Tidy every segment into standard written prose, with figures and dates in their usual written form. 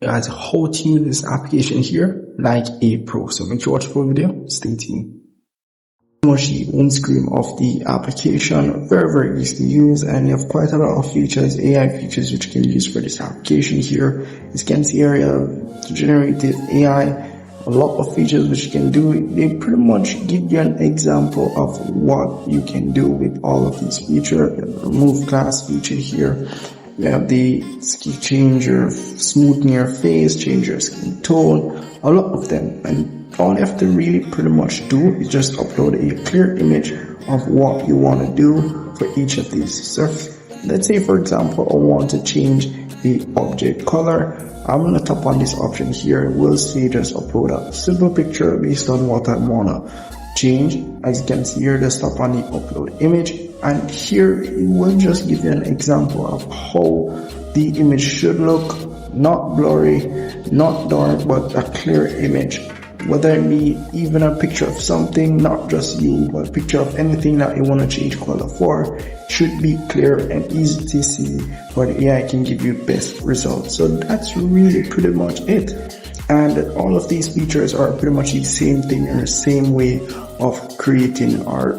as how to use this application here like a pro. So make sure you watch the full video. Stay tuned. Much the home screen of the application, very easy to use, and you have quite a lot of features, AI features which you can use for this application here. As you can see here, generative AI, a lot of features which you can do. They pretty much give you an example of what you can do with all of these features. Remove class feature here. You have the change your smoothing your face, change your skin tone, a lot of them, and all you have to really pretty much do is just upload a clear image of what you want to do for each of these. So let's say, for example, I want to change the object color. I'm going to tap on this option here. We'll say just upload a simple picture based on what I want to change. As you can see here, just tap on the upload image, and here it will just give you an example of how the image should look. Not blurry, not dark, but a clear image. Whether it be even a picture of something, not just you, but a picture of anything that you want to change color for, should be clear and easy to see, where the AI can give you best results. So that's really pretty much it. And all of these features are pretty much the same thing and the same way of creating art,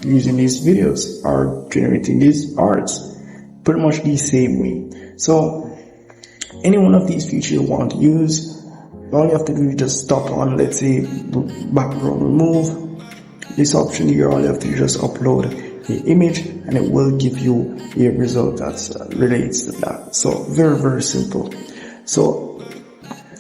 using these videos or generating these arts, pretty much the same way. So any one of these features you want to use, all you have to do is just stop on, let's say, background remove. This option here, all you have to do is just upload the image and it will give you a result that relates to that. So very simple. So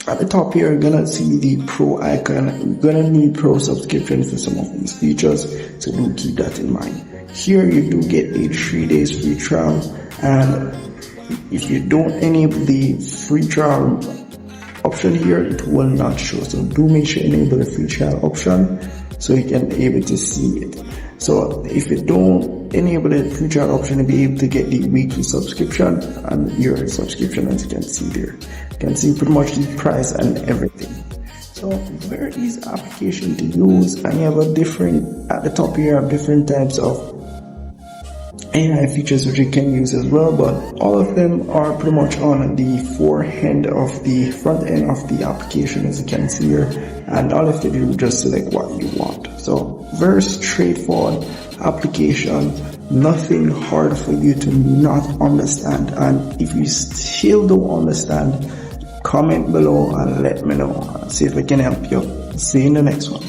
at the top here, you're gonna see the pro icon. You're gonna need pro subscription for some of these features, so do keep that in mind. Here you do get a 3 days free trial, and if you don't enable the free trial option here, it will not show. So do make sure you enable the free trial option so you can be able to see it. So if you don't enable the free trial option, you'll be able to get the weekly subscription and your subscription, as you can see there. You can see pretty much the price and everything. So very easy application to use, and you have a different, at the top here, you have different types of AI features which you can use as well, but all of them are pretty much on the front end of the application, as you can see here, and all you have to do is just select what you want. So very straightforward application, nothing hard for you to not understand, and if you still don't understand, comment below and let me know. See if I can help you. See you in the next one.